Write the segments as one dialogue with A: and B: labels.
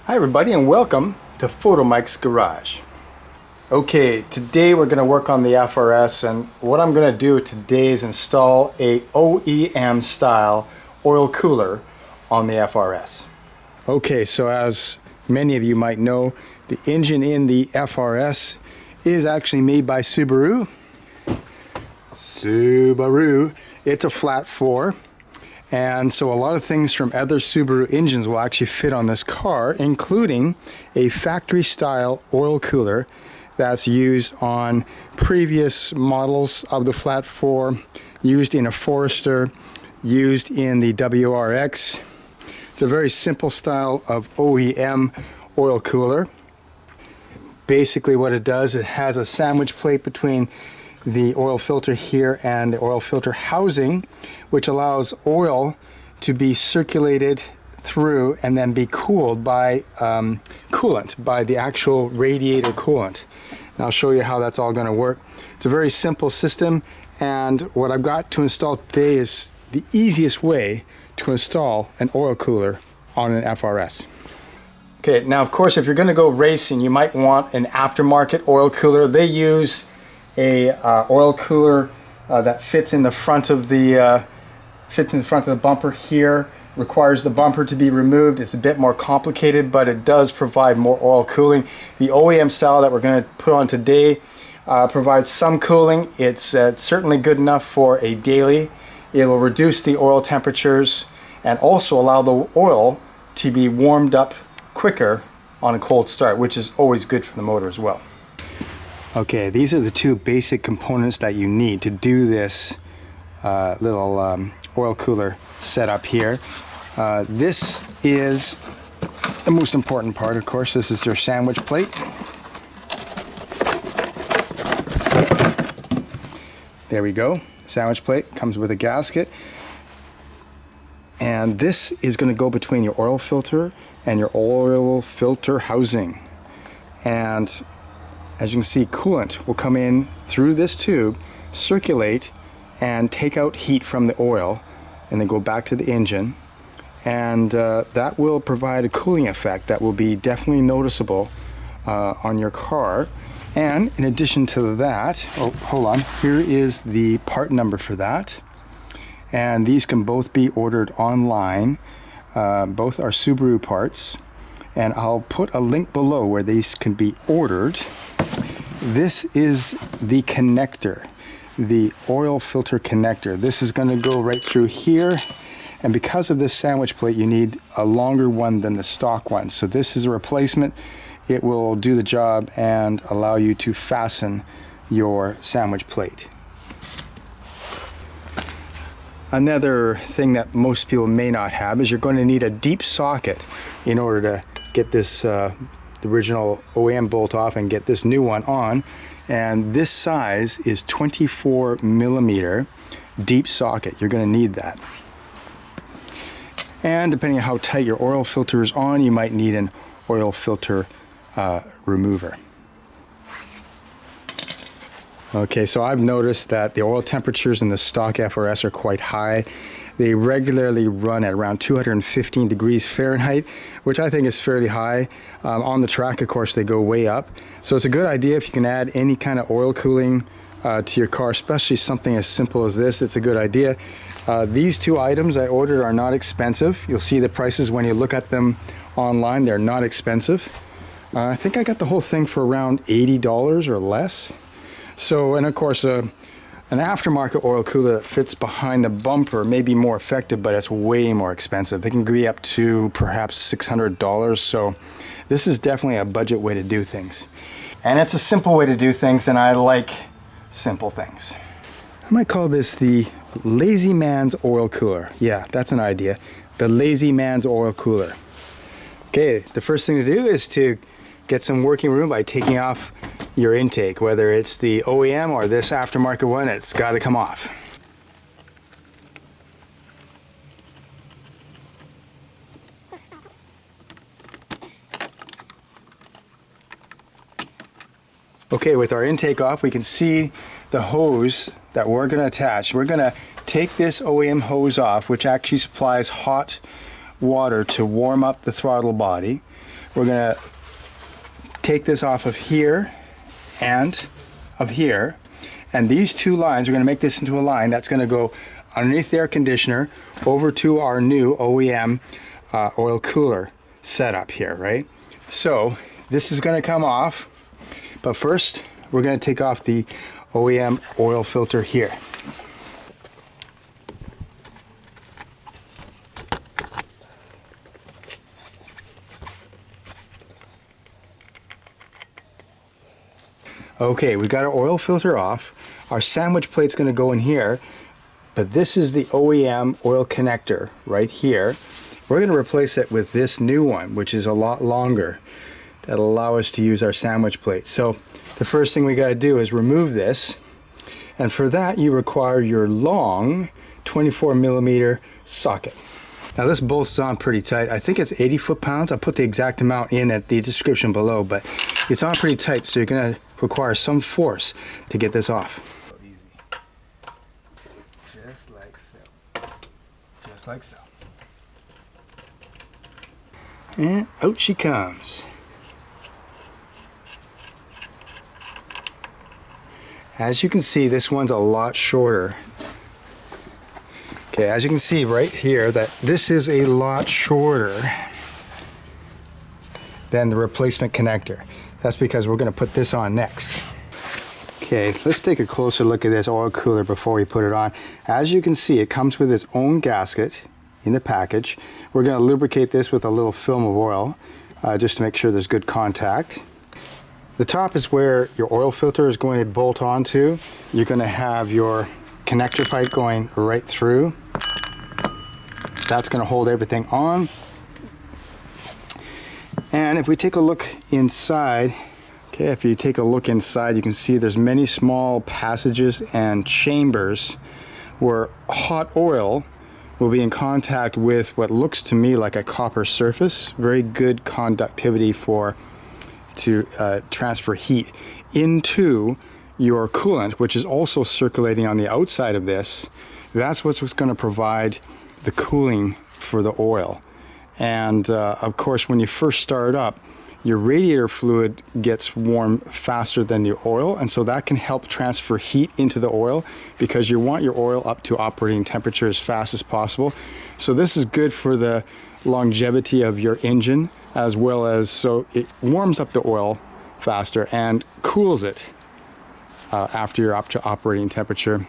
A: Hi everybody and welcome to Photomikes Garage. Okay, today we're going to work on the FRS, and what I'm going to do today is install a OEM style oil cooler on the FRS. Okay, so as many of you might know, the engine in the FRS is actually made by Subaru. It's a flat 4. And so a lot of things from other Subaru engines will actually fit on this car, including a factory style oil cooler that's used on previous models of the flat 4, used in a Forester, used in the WRX. It's a very simple style of OEM oil cooler. Basically what it does, it has a sandwich plate between the oil filter here and the oil filter housing, which allows oil to be circulated through and then be cooled by coolant, by the actual radiator coolant. And I'll show you how that's all going to work. It's a very simple system, and what I've got to install today is the easiest way to install an oil cooler on an FRS. Okay, now of course if you're going to go racing, you might want an aftermarket oil cooler. They use a oil cooler that fits in the front of the bumper here. Requires the bumper to be removed. It's a bit more complicated, but it does provide more oil cooling. The OEM style that we're going to put on today provides some cooling. It's certainly good enough for a daily. It will reduce the oil temperatures and also allow the oil to be warmed up quicker on a cold start, which is always good for the motor as well. Okay, these are the two basic components that you need to do this little oil cooler setup here. This is the most important part, of course. This is your sandwich plate. There we go. Sandwich plate comes with a gasket. And this is going to go between your oil filter and your oil filter housing. And as you can see, coolant will come in through this tube, circulate, and take out heat from the oil, and then go back to the engine. And that will provide a cooling effect that will be definitely noticeable on your car. And in addition to that, oh, hold on, here is the part number for that. And these can both be ordered online. Both are Subaru parts. And I'll put a link below where these can be ordered. This is the connector, the oil filter connector. This is going to go right through here, and because of this sandwich plate you need a longer one than the stock one. So this is a replacement. It will do the job and allow you to fasten your sandwich plate. Another thing that most people may not have is you're going to need a deep socket in order to get this the original OEM bolt off and get this new one on. And this size is 24 millimeter deep socket. You're going to need that. And depending on how tight your oil filter is on, you might need an oil filter remover. Okay, so I've noticed that the oil temperatures in the stock FRS are quite high. They regularly run at around 215 degrees Fahrenheit, which I think is fairly high. On the track, of course, they go way up. So it's a good idea if you can add any kind of oil cooling to your car, especially something as simple as this. It's a good idea. These two items I ordered are not expensive. You'll see the prices when you look at them online. They're not expensive. I think I got the whole thing for around $80 or less. So, and of course, an aftermarket oil cooler that fits behind the bumper may be more effective, but it's way more expensive. They can be up to perhaps $600. So this is definitely a budget way to do things. And it's a simple way to do things, and I like simple things. I might call this the lazy man's oil cooler. Yeah, that's an idea. The lazy man's oil cooler. Okay, the first thing to do is to get some working room by taking off your intake, whether it's the OEM or this aftermarket one. It's got to come off. Okay, with our intake off, we can see the hose that we're going to attach. We're going to take this OEM hose off, which actually supplies hot water to warm up the throttle body. we're going to take this off of here and of here, and these two lines, we're going to make this into a line that's going to go underneath the air conditioner over to our new OEM oil cooler setup here, right? So this is going to come off, but first we're going to take off the OEM oil filter here. Okay, we got our oil filter off. Our sandwich plate's going to go in here, but this is the OEM oil connector right here. We're going to replace it with this new one, which is a lot longer. That'll allow us to use our sandwich plate. So the first thing we got to do is remove this, and for that you require your long 24mm socket. Now this bolts on pretty tight. I think it's 80 foot-pounds. I'll put the exact amount in at the description below, but it's on pretty tight, so you're going to require some force to get this off. Easy. Just like so. Just like so. And out she comes. As you can see, this one's a lot shorter. Okay, as you can see right here, that this is a lot shorter than the replacement connector. That's because we're going to put this on next. Okay, let's take a closer look at this oil cooler before we put it on. As you can see, it comes with its own gasket in the package. We're going to lubricate this with a little film of oil just to make sure there's good contact. The top is where your oil filter is going to bolt onto. You're going to have your connector pipe going right through. That's going to hold everything on. And if we take a look inside, okay, if you take a look inside, you can see there's many small passages and chambers where hot oil will be in contact with what looks to me like a copper surface. Very good conductivity to transfer heat into your coolant, which is also circulating on the outside of this. That's what's going to provide the cooling for the oil. And of course, when you first start up, your radiator fluid gets warm faster than the oil, and so that can help transfer heat into the oil because you want your oil up to operating temperature as fast as possible. So this is good for the longevity of your engine, as well as so it warms up the oil faster and cools it after you're up to operating temperature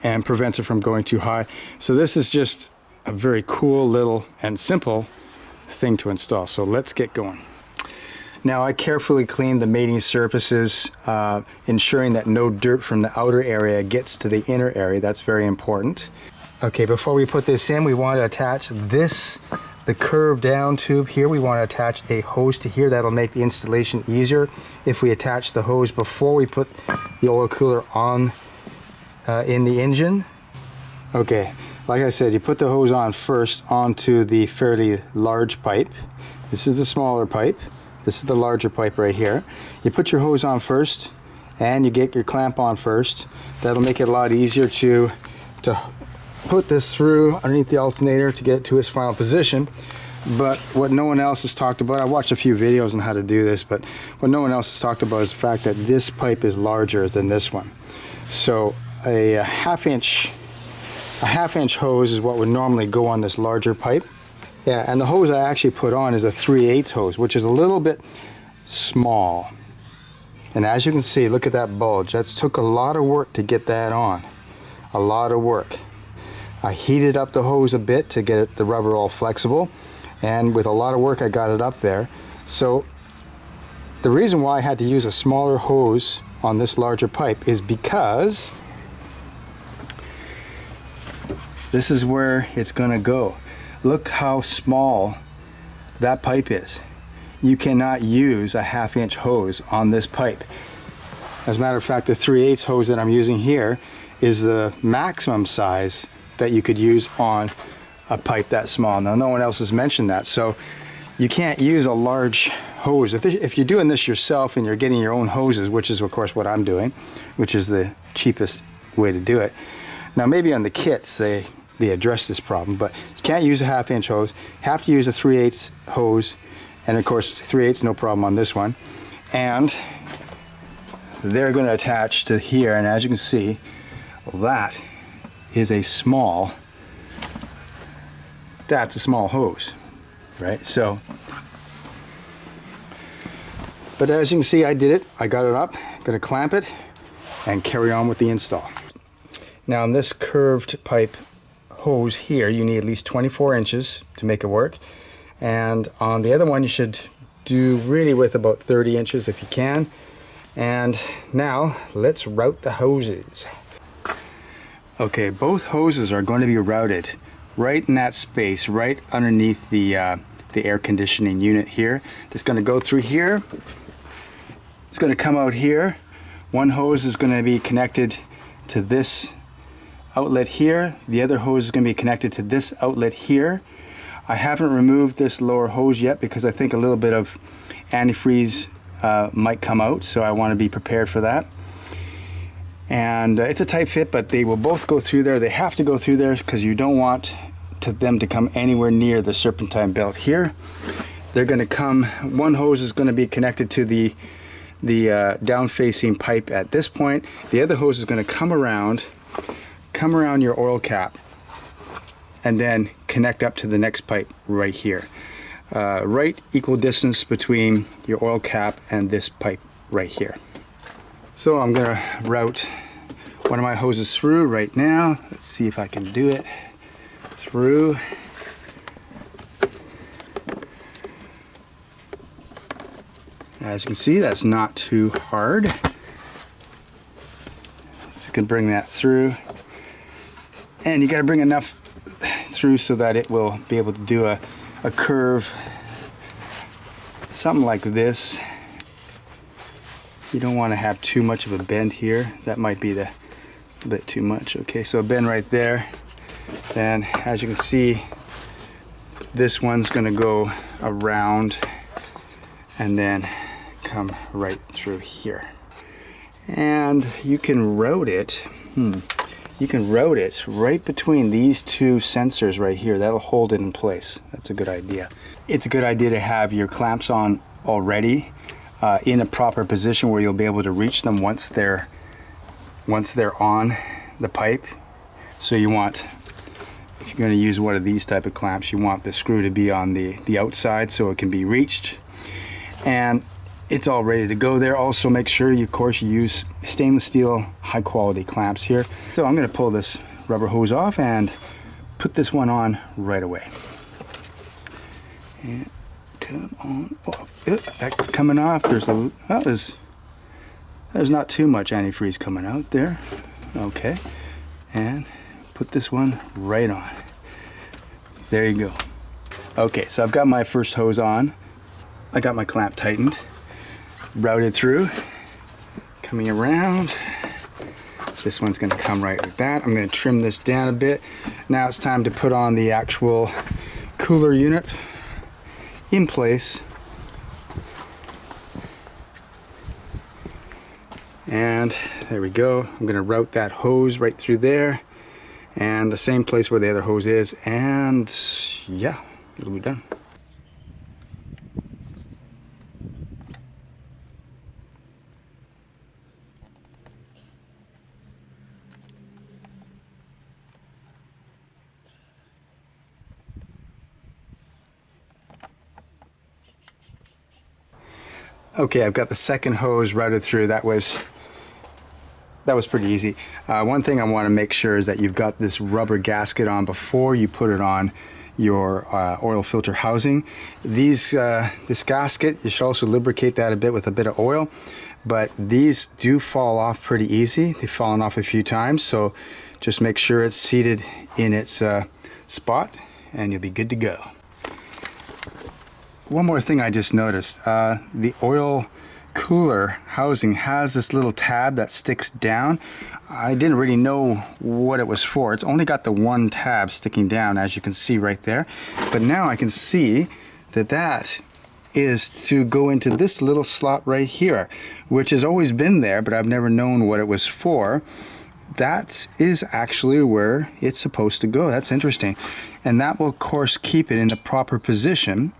A: and prevents it from going too high. So this is just a very cool little and simple thing to install. So let's get going. Now I carefully cleaned the mating surfaces, ensuring that no dirt from the outer area gets to the inner area. That's very important. Okay, before we put this in, we want to attach the curved down tube here. We want to attach a hose to here. That'll make the installation easier if we attach the hose before we put the oil cooler on in the engine. Okay, like I said, you put the hose on first onto the fairly large pipe. This is the smaller pipe. This is the larger pipe right here. You put your hose on first and you get your clamp on first. That'll make it a lot easier to put this through underneath the alternator to get it to its final position. But what no one else has talked about, I watched a few videos on how to do this, but what no one else has talked about is the fact that this pipe is larger than this one. So a half inch hose is what would normally go on this larger pipe. Yeah, and the hose I actually put on is a 3/8 hose, which is a little bit small. And as you can see, look at that bulge. That's took a lot of work to get that on. A lot of work. I heated up the hose a bit to get the rubber all flexible, and with a lot of work I got it up there. So the reason why I had to use a smaller hose on this larger pipe is because this is where it's gonna go. Look how small that pipe is. You cannot use a half-inch hose on this pipe. As a matter of fact, the 3/8 hose that I'm using here is the maximum size that you could use on a pipe that small. Now, no one else has mentioned that, so you can't use a large hose. If you're doing this yourself and you're getting your own hoses, which is of course what I'm doing, which is the cheapest way to do it. Now maybe on the kits they address this problem, but you can't use a half-inch hose. You have to use a 3/8 hose And of course 3/8 no problem on this one. And they're going to attach to here, and as you can see, that is a small, that's a small hose, right? So, but as you can see, I did it. I got it up, going to clamp it and carry on with the install. Now in this curved pipe hose here, you need at least 24 inches to make it work. And on the other one, you should do really with about 30 inches if you can. And now let's route the hoses. Okay, both hoses are going to be routed right in that space, right underneath the air conditioning unit here. It's going to go through here. It's going to come out here. One hose is going to be connected to this outlet here. The other hose is going to be connected to this outlet here. I haven't removed this lower hose yet because I think a little bit of antifreeze might come out, so I want to be prepared for that. And it's a tight fit, but they will both go through there. They have to go through there because you don't want them to come anywhere near the serpentine belt here. They're going to come, one hose is going to be connected to the down-facing pipe at this point. The other hose is going to come around your oil cap and then connect up to the next pipe right here. Right equal distance between your oil cap and this pipe right here. So I'm going to route one of my hoses through right now. Let's see if I can do it through. As you can see, that's not too hard. So you can bring that through. And you got to bring enough through so that it will be able to do a curve, something like this. You don't want to have too much of a bend here. That might be a bit too much. Okay, so a bend right there. Then, as you can see, this one's going to go around and then come right through here. And you can route it. You can route it right between these two sensors right here. That'll hold it in place. That's a good idea. It's a good idea to have your clamps on already in a proper position where you'll be able to reach them once they're on the pipe. So you want, if you're going to use one of these type of clamps, you want the screw to be on the outside so it can be reached. And it's all ready to go there. Also make sure you, of course, you use stainless steel high quality clamps here. So I'm going to pull this rubber hose off and put this one on right away. And come on off. That's coming off. There's not too much antifreeze coming out there. Okay, and put this one right on. There you go. Okay, so I've got my first hose on. I got my clamp tightened, routed through, coming around. This one's going to come right like that. I'm going to trim this down a bit. Now it's time to put on the actual cooler unit in place. And there we go. I'm going to route that hose right through there and the same place where the other hose is, and yeah, it'll be done. Okay, I've got the second hose routed through. That was pretty easy. One thing I want to make sure is that you've got this rubber gasket on before you put it on your oil filter housing. This gasket, you should also lubricate that a bit with a bit of oil, but these do fall off pretty easy. They've fallen off a few times, so just make sure it's seated in its spot and you'll be good to go. One more thing I just noticed, the oil cooler housing has this little tab that sticks down. I didn't really know what it was for. It's only got the one tab sticking down, as you can see right there. But now I can see that that is to go into this little slot right here, which has always been there, but I've never known what it was for. That is actually where it's supposed to go. That's interesting. And that will, of course, keep it in the proper position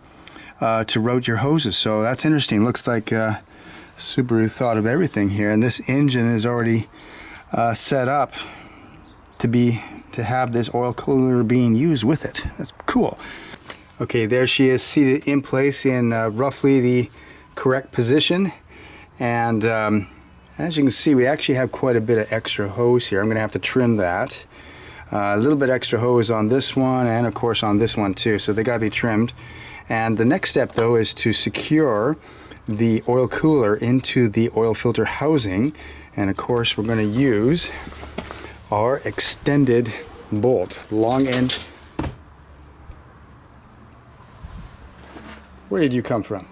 A: to route your hoses. So that's interesting. Looks like Subaru thought of everything here, and this engine is already set up to have this oil cooler being used with it. That's cool. Okay, there she is, seated in place in roughly the correct position, and as you can see, we actually have quite a bit of extra hose here. I'm going to have to trim that. A little bit extra hose on this one, and of course on this one too, so they got to be trimmed. And the next step though is to secure the oil cooler into the oil filter housing, and of course we're going to use our extended bolt, long end. Where did you come from?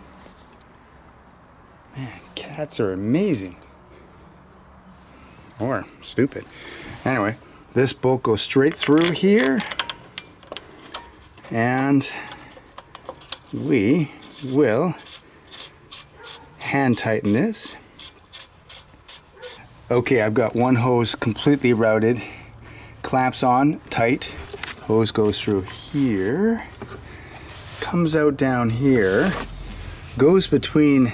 A: Man, cats are amazing. Or stupid. Anyway, this bolt goes straight through here, and we will hand tighten this. Okay, I've got one hose completely routed, clamps on tight, hose goes through here, comes out down here, goes between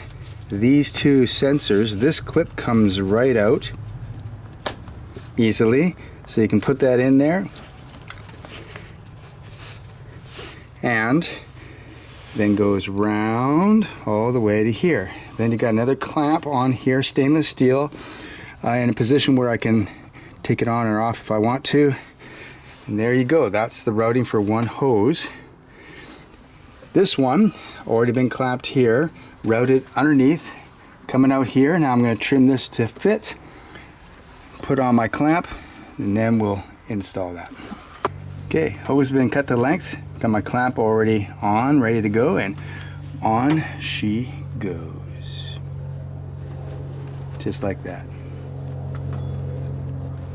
A: these two sensors. This clip comes right out easily, so you can put that in there, and then goes round all the way to here. Then you got another clamp on here, stainless steel, in a position where I can take it on or off if I want to. And there you go, that's the routing for one hose. This one already been clamped here, routed underneath, coming out here. Now I'm going to trim this to fit, put on my clamp, and then we'll install that. Okay, hose been cut to length, got my clamp already on, ready to go, and on she goes. Just like that.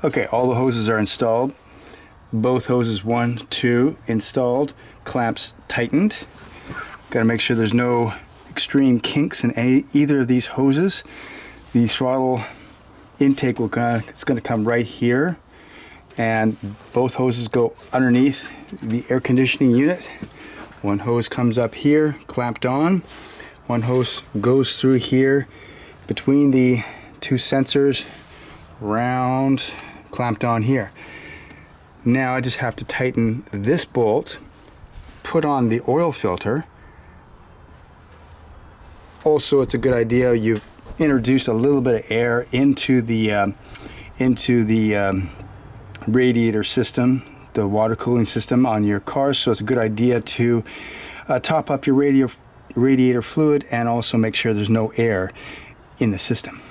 A: Okay, all the hoses are installed. Both hoses, 1, 2, installed, clamps tightened. Got to make sure there's no extreme kinks in either of these hoses. The throttle intake it's going to come right here, and both hoses go underneath the air conditioning unit. One hose comes up here, clamped on. One hose goes through here between the two sensors, round, clamped on here. Now I just have to tighten this bolt, put on the oil filter. Also, it's a good idea you introduce a little bit of air into the radiator system, the water cooling system on your car. So it's a good idea to top up your radiator fluid and also make sure there's no air in the system.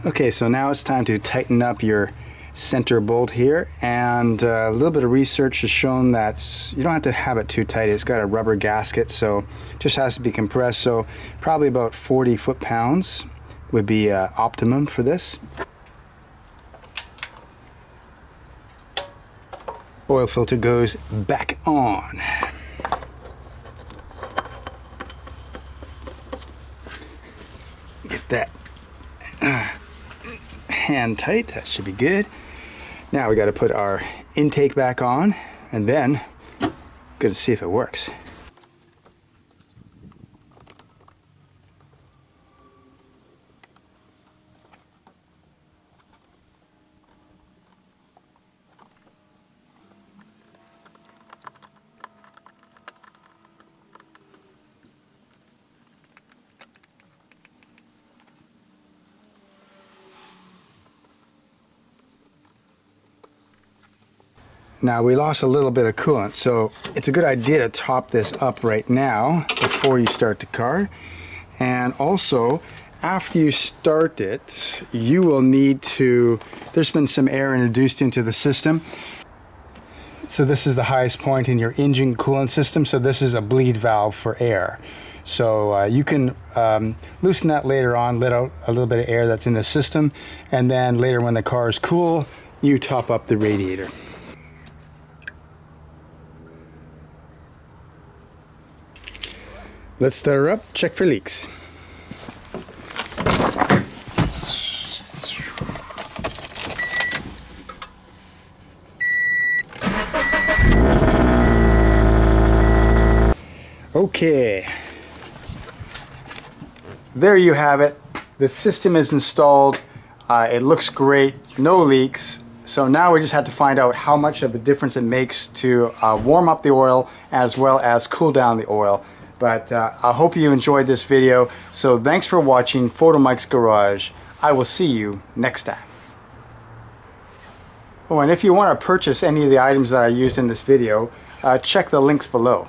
A: Okay, so now it's time to tighten up your center bolt here, and a little bit of research has shown that you don't have to have it too tight. It's got a rubber gasket, so it just has to be compressed. So probably about 40 foot-pounds would be optimum for this. Oil filter goes back on. Get that hand tight, that should be good. Now we got to put our intake back on, and then good to see if it works. Now we lost a little bit of coolant, so it's a good idea to top this up right now before you start the car. And also, after you start it, you will need to, there's been some air introduced into the system. So this is the highest point in your engine coolant system, so this is a bleed valve for air. So you can loosen that later on, let out a little bit of air that's in the system, and then later when the car is cool, you top up the radiator. Let's start her up, check for leaks. Okay, there you have it. The system is installed. It looks great, no leaks. So now we just have to find out how much of a difference it makes to warm up the oil as well as cool down the oil. But I hope you enjoyed this video. So thanks for watching Photomikes Garage. I will see you next time. Oh, and if you want to purchase any of the items that I used in this video, check the links below.